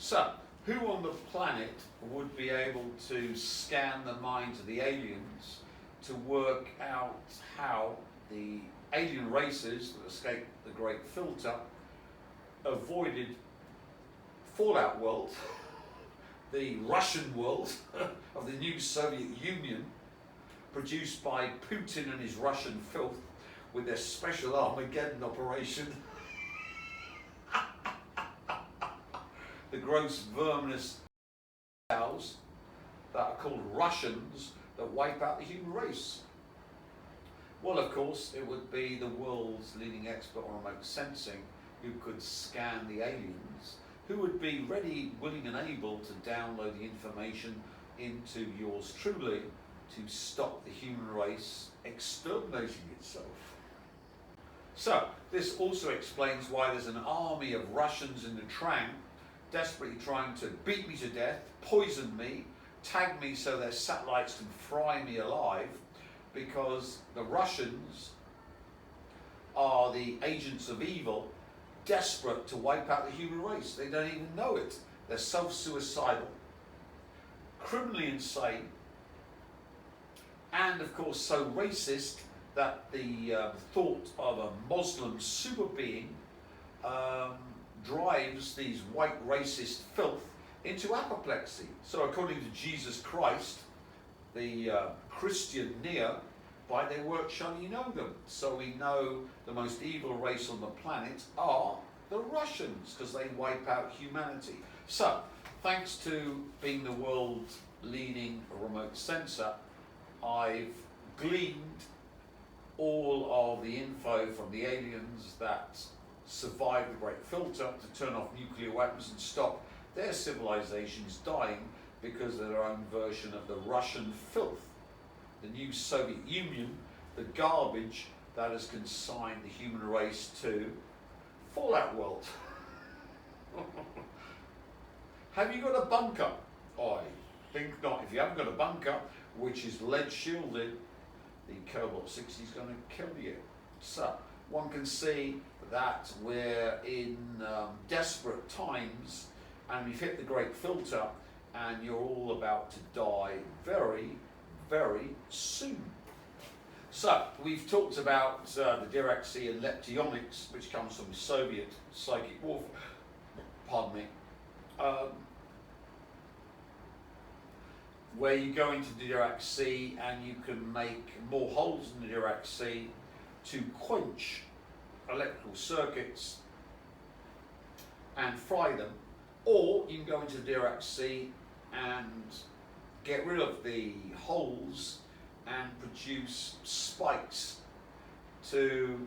So, who on the planet would be able to scan the minds of the aliens to work out how the alien races that escaped the Great Filter avoided Fallout World, the Russian world of the new Soviet Union, produced by Putin and his Russian filth with their special Armageddon operation, the gross verminous cows that are called Russians that wipe out the human race? Well, of course, it would be the world's leading expert on remote sensing who could scan the aliens, who would be ready, willing and able to download the information into yours truly to stop the human race exterminating itself. So, this also explains why there's an army of Russians in the tram desperately trying to beat me to death, poison me, tag me so their satellites can fry me alive, because the Russians are the agents of evil, desperate to wipe out the human race. They don't even know it. They're self-suicidal, criminally insane, and of course so racist that the thought of a Muslim super being drives these white racist filth into apoplexy. So according to Jesus Christ, the Christian near, by their work shall ye know them. So we know the most evil race on the planet are the Russians, because they wipe out humanity. So, thanks to being the world's leading remote sensor, I've gleaned all of the info from the aliens that survived the Great Filter to turn off nuclear weapons and stop their civilizations dying because of their own version of the Russian filth, the new Soviet Union, the garbage that has consigned the human race to Fallout World. Have you got a bunker? I think not. If you haven't got a bunker, which is lead shielded, the Cobalt 60 is going to kill you. So, one can see that we're in desperate times, and we've hit the Great Filter, and you're all about to die very, very soon. So, we've talked about the Dirac-C and leptionics, which comes from Soviet psychic warfare, pardon me, where you go into the Dirac-C and you can make more holes in the Dirac-C to quench electrical circuits and fry them, or you can go into the Dirac-C and get rid of the holes and produce spikes to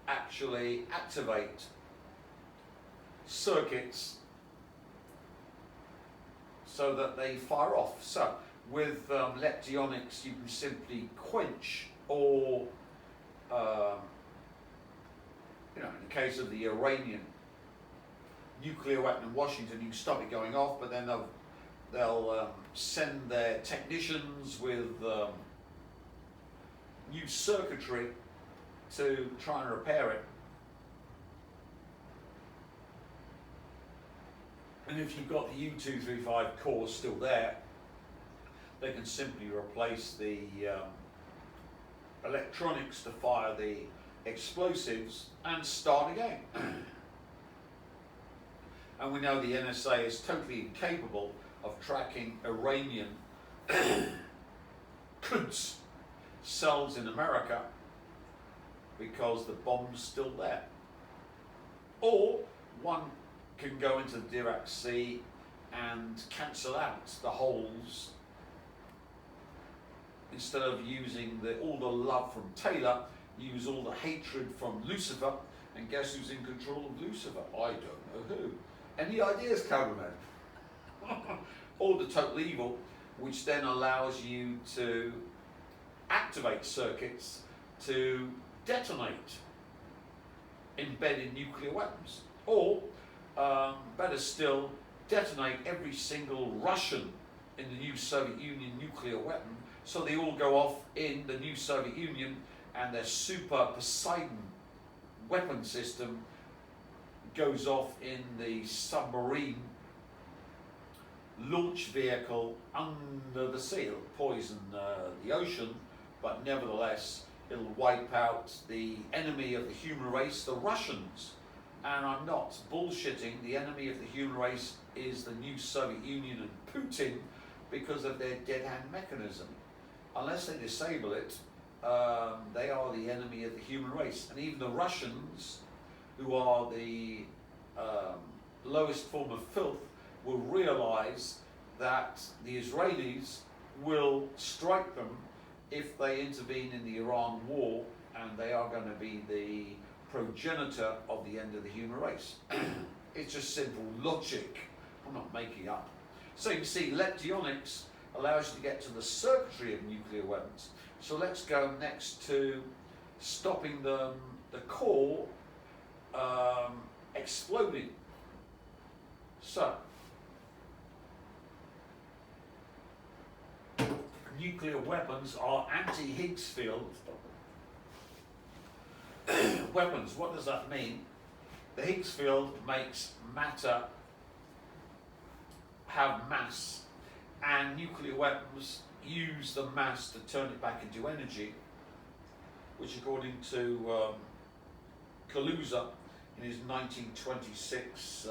actually activate circuits so that they fire off. So with leptionics, you can simply quench, or in the case of the Iranian nuclear weapon in Washington, you can stop it going off, but then they'll send their technicians with new circuitry to try and repair it. And if you've got the U-235 core still there, they can simply replace the electronics to fire the explosives and start again. And we know the NSA is totally incapable of tracking Iranian Quds cells in America because the bomb's still there. Or one can go into the Dirac-C and cancel out the holes. Instead of using all the love from Taylor, use all the hatred from Lucifer, and guess who's in control of Lucifer? I don't know who. Any ideas, cameraman? All the total evil, which then allows you to activate circuits to detonate embedded nuclear weapons. Or, better still, detonate every single Russian in the new Soviet Union nuclear weapon, so they all go off in the new Soviet Union, and their super Poseidon weapon system goes off in the submarine launch vehicle under the sea. It'll poison the ocean, but nevertheless it'll wipe out the enemy of the human race, the Russians. And I'm not bullshitting, the enemy of the human race is the new Soviet Union and Putin because of their dead hand mechanism. Unless they disable it, they are the enemy of the human race. And even the Russians, who are the lowest form of filth, will realize that the Israelis will strike them if they intervene in the Iran war, and they are going to be the progenitor of the end of the human race. It's just simple logic. I'm not making up. So you can see leptionics allows you to get to the circuitry of nuclear weapons. So let's go next to stopping the core exploding. So, nuclear weapons are anti-Higgs field weapons. What does that mean? The Higgs field makes matter have mass, and nuclear weapons use the mass to turn it back into energy, which according to Kaluza in his 1926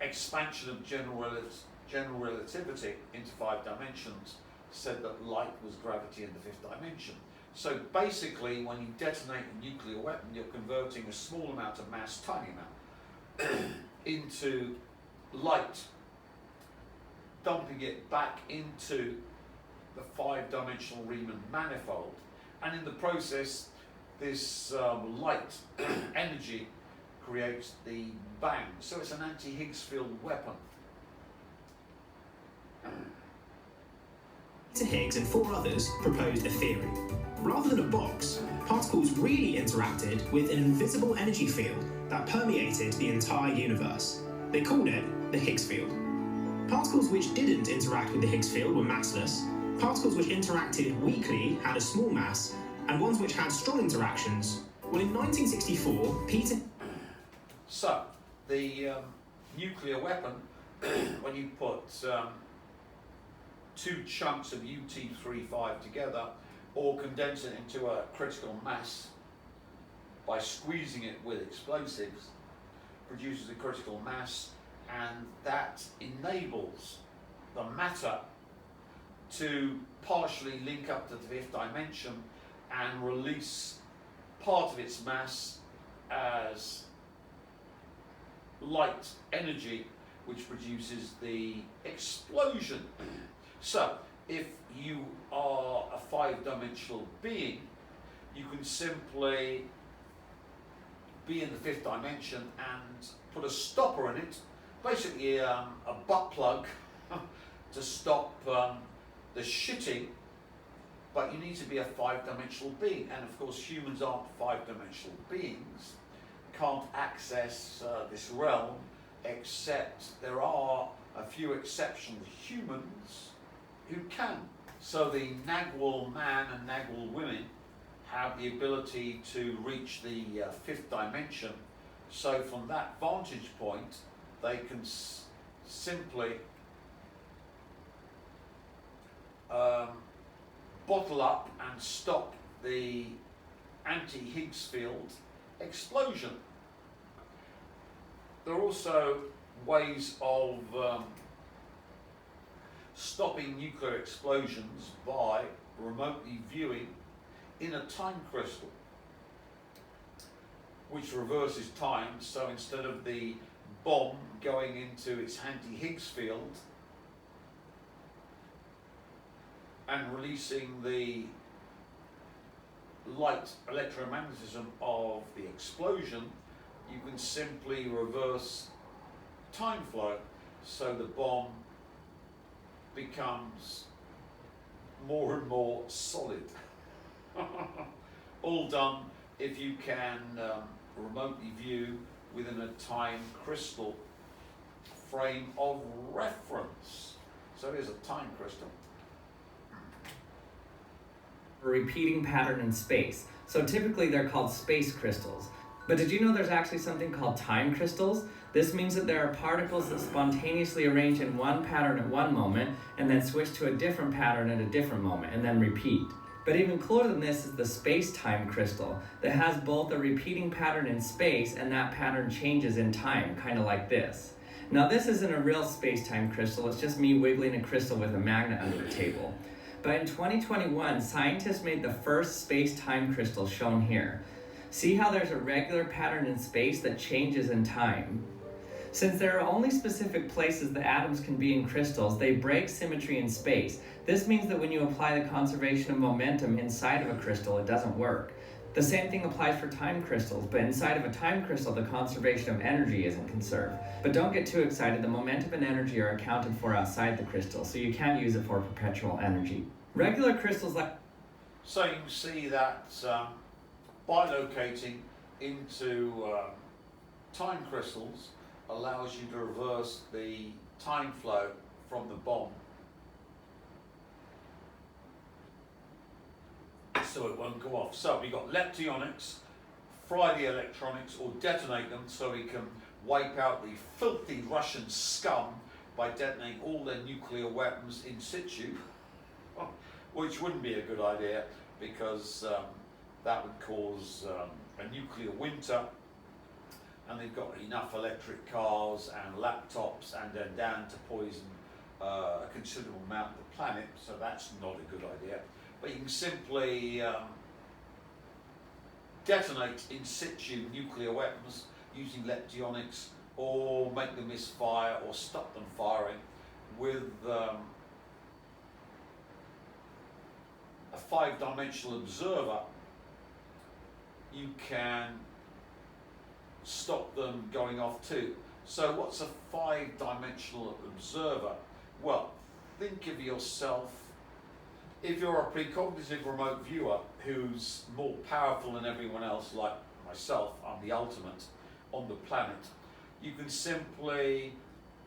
expansion of general relativity into 5 dimensions, said that light was gravity in the 5th dimension. So basically, when you detonate a nuclear weapon, you're converting a small amount of mass, tiny amount, into light, dumping it back into the 5-dimensional Riemann manifold. And in the process, this light energy creates the bang. So it's an anti-Higgs field weapon. Higgs and 4 others proposed a theory. Rather than a box, particles really interacted with an invisible energy field that permeated the entire universe. They called it the Higgs field. Particles which didn't interact with the Higgs field were massless, particles which interacted weakly had a small mass, and ones which had strong interactions. Well, in 1964, Peter... So, the nuclear weapon, when you put 2 chunks of UT35 together, or condense it into a critical mass by squeezing it with explosives, produces a critical mass, and that enables the matter to partially link up to the 5th dimension and release part of its mass as light energy, which produces the explosion. So, if you are a 5-dimensional being, you can simply be in the 5th dimension and put a stopper in it, basically a butt plug to stop the shitting, but you need to be a 5-dimensional being, and of course humans aren't 5-dimensional beings, can't access this realm, except there are a few exceptional humans who can. So the Nagwal man and Nagwal women have the ability to reach the 5th dimension. So from that vantage point, they can simply bottle up and stop the anti-Higgs field explosion. There are also ways of stopping nuclear explosions by remotely viewing in a time crystal, which reverses time. So instead of the bomb going into its anti-Higgs field and releasing the light electromagnetism of the explosion, you can simply reverse time flow, so the bomb becomes more and more solid. All done if you can remotely view within a time crystal frame of reference. So here's a time crystal. A repeating pattern in space. So typically they're called space crystals. But did you know there's actually something called time crystals? This means that there are particles that spontaneously arrange in one pattern at one moment and then switch to a different pattern at a different moment and then repeat. But even cooler than this is the space-time crystal that has both a repeating pattern in space and that pattern changes in time, kind of like this. Now this isn't a real space-time crystal, it's just me wiggling a crystal with a magnet under the table. But in 2021, scientists made the first space-time crystal shown here. See how there's a regular pattern in space that changes in time? Since there are only specific places that atoms can be in crystals, they break symmetry in space. This means that when you apply the conservation of momentum inside of a crystal, it doesn't work. The same thing applies for time crystals, but inside of a time crystal, the conservation of energy isn't conserved. But don't get too excited, the momentum and energy are accounted for outside the crystal, so you can't use it for perpetual energy. Regular crystals like... So you can see that bilocating into time crystals allows you to reverse the time flow from the bomb, so it won't go off. So we got leptionics, fry the electronics or detonate them so we can wipe out the filthy Russian scum by detonating all their nuclear weapons in situ, which wouldn't be a good idea because that would cause a nuclear winter, and they've got enough electric cars and laptops and then down to poison a considerable amount of the planet, so that's not a good idea. But you can simply detonate in situ nuclear weapons using leptionics, or make them misfire or stop them firing with a 5-dimensional observer. You can stop them going off too. So what's a 5-dimensional observer? Well, think of yourself, if you're a precognitive remote viewer who's more powerful than everyone else, like myself, I'm the ultimate on the planet, you can simply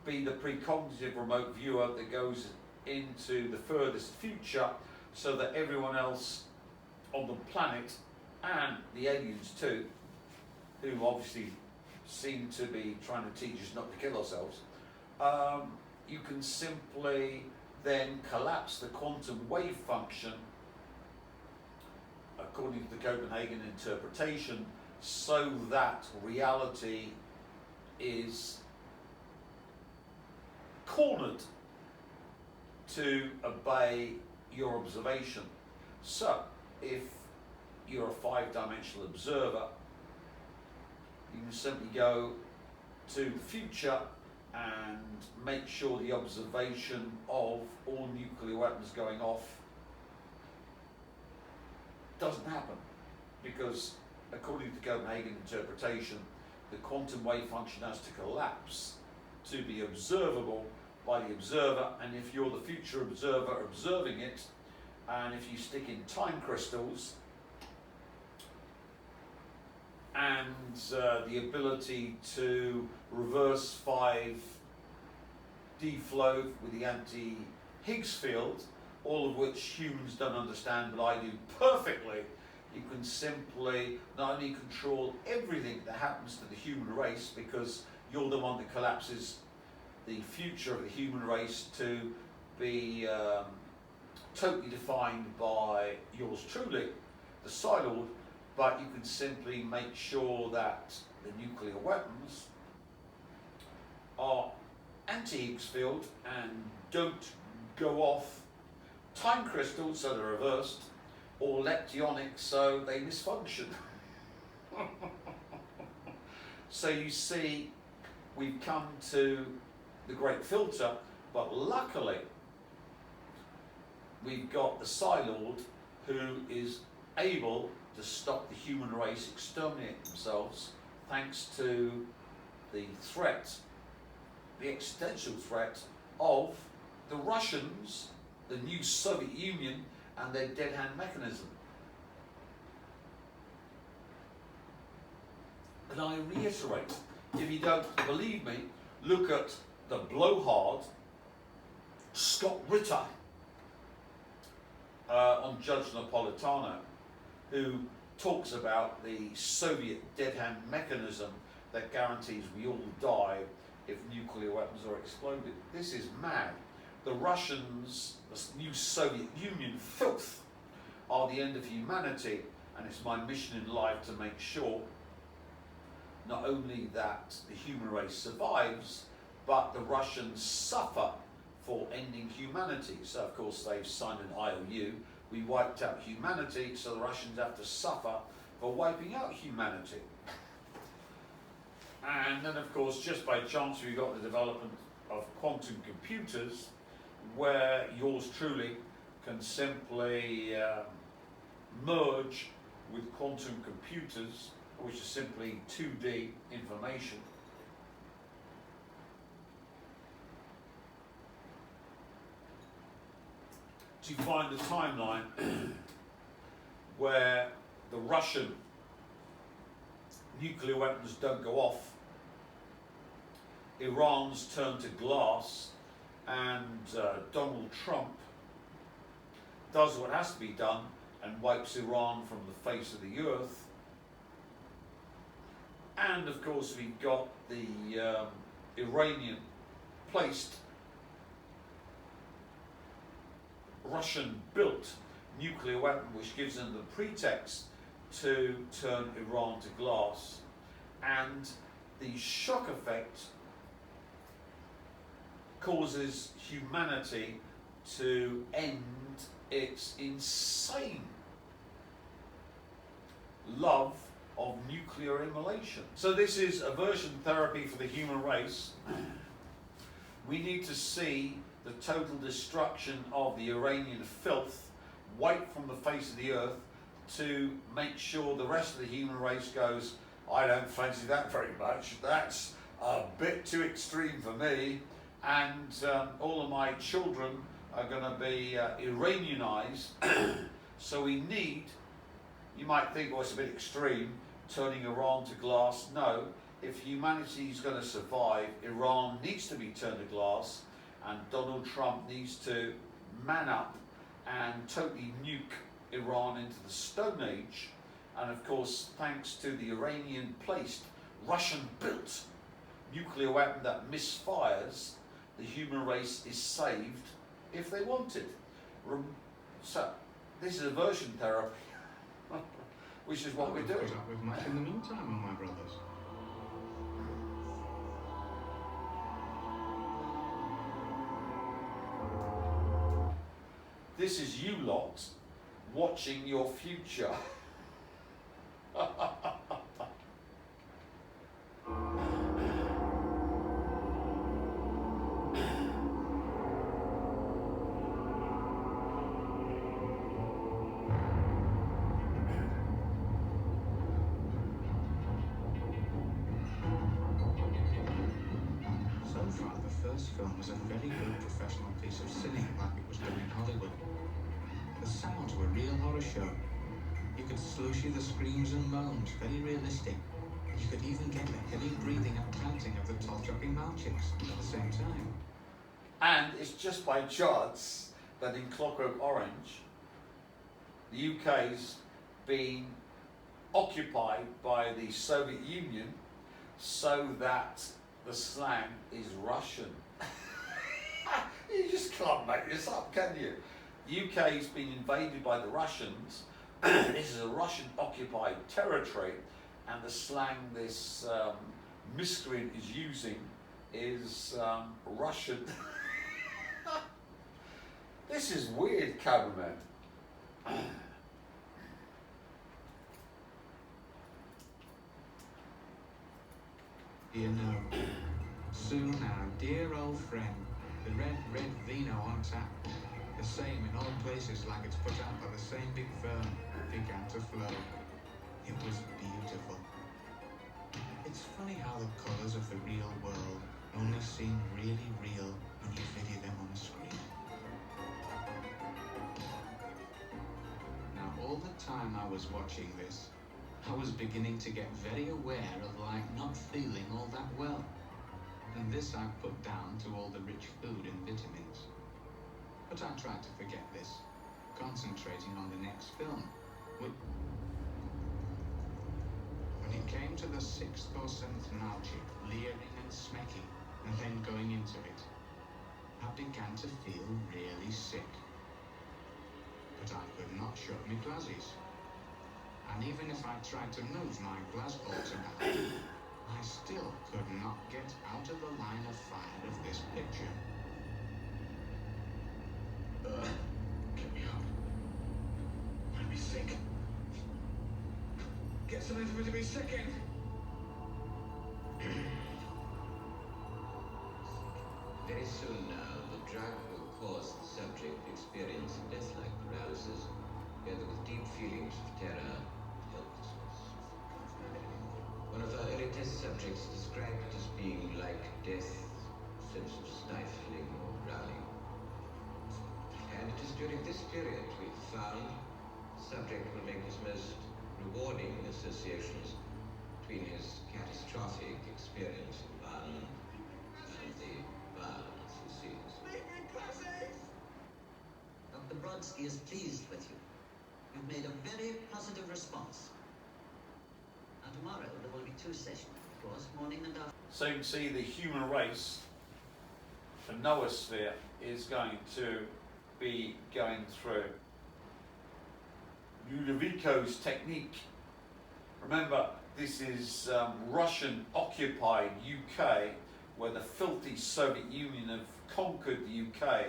be the precognitive remote viewer that goes into the furthest future so that everyone else on the planet, and the aliens too, who obviously seem to be trying to teach us not to kill ourselves, you can simply then collapse the quantum wave function according to the Copenhagen interpretation, so that reality is cornered to obey your observation. So if you're a 5-dimensional observer, you can simply go to the future and make sure the observation of all nuclear weapons going off doesn't happen, because according to the Copenhagen interpretation, the quantum wave function has to collapse to be observable by the observer, and if you're the future observer observing it, and if you stick in time crystals and the ability to reverse 5D flow with the anti-Higgs field, all of which humans don't understand but I do perfectly, you can simply not only control everything that happens to the human race, because you're the one that collapses the future of the human race to be totally defined by yours truly, the Psi-Lord, but you can simply make sure that the nuclear weapons are anti-Higgs field and don't go off time crystals so they're reversed, or leptionics so they misfunction. So you see, we've come to the great filter, but luckily we've got the Psi-Lord who is able to stop the human race exterminate themselves, thanks to the threat, the existential threat of the Russians, the new Soviet Union, and their dead hand mechanism. And I reiterate, if you don't believe me, look at the blowhard Scott Ritter on Judge Napolitano, who talks about the Soviet dead hand mechanism that guarantees we all die if nuclear weapons are exploded. This is mad. The Russians, the new Soviet Union filth, are the end of humanity, and it's my mission in life to make sure not only that the human race survives, but the Russians suffer for ending humanity. So of course they've signed an IOU. We wiped out humanity, so the Russians have to suffer for wiping out humanity. And then of course, just by chance, we got the development of quantum computers, where yours truly can simply merge with quantum computers, which is simply 2D information. To find the timeline where the Russian nuclear weapons don't go off, Iran's turned to glass, and Donald Trump does what has to be done and wipes Iran from the face of the earth. And of course we've got the Iranian placed Russian-built nuclear weapon, which gives them the pretext to turn Iran to glass. And the shock effect causes humanity to end its insane love of nuclear immolation. So this is aversion therapy for the human race. We need to see the total destruction of the Iranian filth wiped from the face of the earth to make sure the rest of the human race goes, I don't fancy that very much, that's a bit too extreme for me, and all of my children are going to be Iranianized. So we need, you might think, well, it's a bit extreme, turning Iran to glass. No, if humanity is going to survive, Iran needs to be turned to glass, and Donald Trump needs to man up and totally nuke Iran into the Stone Age. And of course, thanks to the Iranian-placed, Russian-built nuclear weapon that misfires, the human race is saved if they want it. So, this is aversion therapy, which is what we're doing. Put up with much in the meantime, my brothers. This is you lot watching your future. So far, the first film was a very good professional piece of cinema, like it was done in Hollywood. The sounds were a real horror show. You could slush the screams and moans, very realistic. You could even get the heavy breathing and panting of the tall-chopping Malchiks at the same time. And it's just by chance that in Clockwork Orange, the UK's been occupied by the Soviet Union, so that the slang is Russian. You just can't make this up, can you? The UK's been invaded by the Russians. This is a Russian-occupied territory, and the slang this miscreant is using is Russian. This is weird, cameraman. You know, soon our dear old friend, the red vino on tap, the same in all places like it's put out by the same big firm, began to flow. It was beautiful. It's funny how the colours of the real world only seem really real when you video them on a screen. Now, all the time I was watching this, I was beginning to get very aware of not feeling all that well. And this I put down to all the rich food and vitamins. But I tried to forget this, concentrating on the next film, when it came to the sixth or seventh Nalgene, leering and smecking, and then going into it, I began to feel really sick. But I could not shut my glasses. And even if I tried to move my glass balls about, I still could not get out of the line of fire of this picture. Get me up. I'd be sick. Get something for me to be sick in. Very soon now, the drug will cause the subject to experience death-like paralysis, together with deep feelings of terror and helplessness. One of our early test subjects described it as being like death, a sense of stifling or drowning. And it is during this period we've found the subject will make his most rewarding associations between his catastrophic experience in Barnum and the violence he sees. Dr. Brodsky is pleased with you. You've made a very positive response. And tomorrow there will be 2 sessions, of course, morning and afternoon. So you can see the human race, the noosphere, is going to be going through Ludovico's technique. Remember, this is Russian-occupied UK, where the filthy Soviet Union have conquered the UK,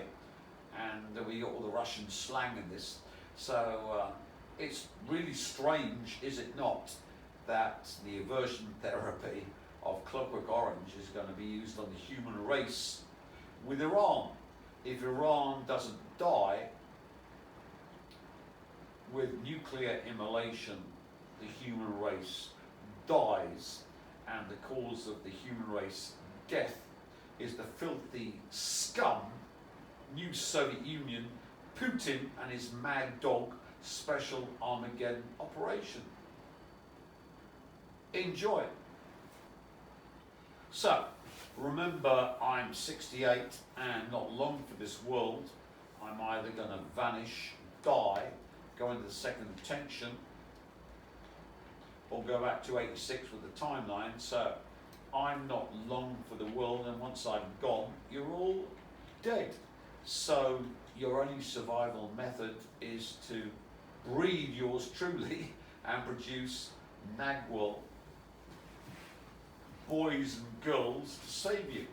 and we got all the Russian slang in this. So it's really strange, is it not, that the aversion therapy of Clockwork Orange is going to be used on the human race with Iran. If Iran doesn't die with nuclear immolation, the human race dies, and the cause of the human race death is the filthy scum, new Soviet Union, Putin and his mad dog special Armageddon operation. Enjoy. So, remember, I'm 68 and not long for this world. I'm either going to vanish, die, go into the second tension, or go back to 86 with the timeline. So, I'm not long for the world, and once I'm gone, you're all dead. So, your only survival method is to breed yours truly and produce Nagwal boys and girls to save you.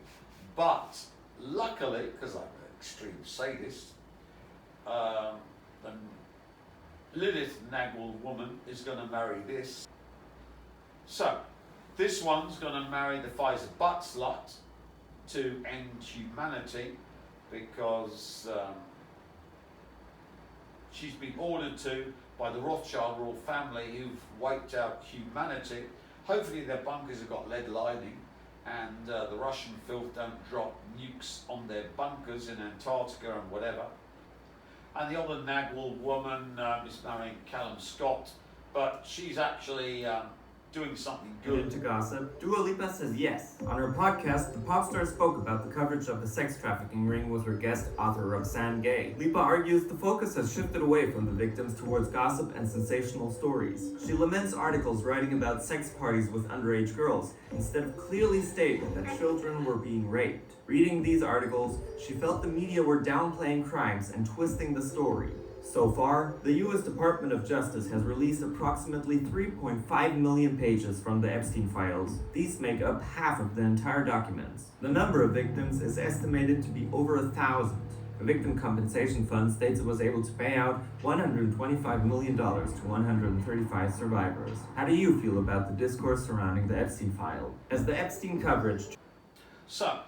But luckily, because I'm an extreme sadist, the Lilith Nagwal woman is going to marry this. So this one's going to marry the Pfizer butt slut to end humanity, because she's been ordered to by the Rothschild royal family, who've wiped out humanity. Hopefully their bunkers have got lead lining, and the Russian filth don't drop nukes on their bunkers in Antarctica and whatever. And the other Nagwal woman is marrying Callum Scott, but she's actually doing something good. Into gossip, Dua Lipa says yes. On her podcast, the pop star spoke about the coverage of the sex trafficking ring with her guest author Roxane Gay. Lipa argues the focus has shifted away from the victims towards gossip and sensational stories. She laments articles writing about sex parties with underage girls, instead of clearly stating that children were being raped. Reading these articles, she felt the media were downplaying crimes and twisting the story. So far, the U.S. Department of Justice has released approximately 3.5 million pages from the Epstein files. These make up half of the entire documents. The number of victims is estimated to be over 1,000. The Victim Compensation Fund states it was able to pay out $125 million to 135 survivors. How do you feel about the discourse surrounding the Epstein file? As the Epstein coverage... So,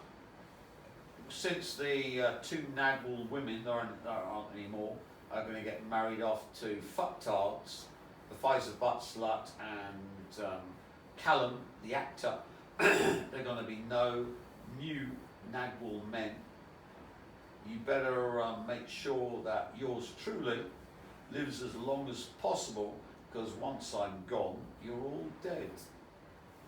since the two Nagwal women, there aren't anymore, are going to get married off to fucktards, the Pfizer butt slut and Callum, the actor, there are going to be no new Nagwal men. You better make sure that yours truly lives as long as possible, because once I'm gone, you're all dead.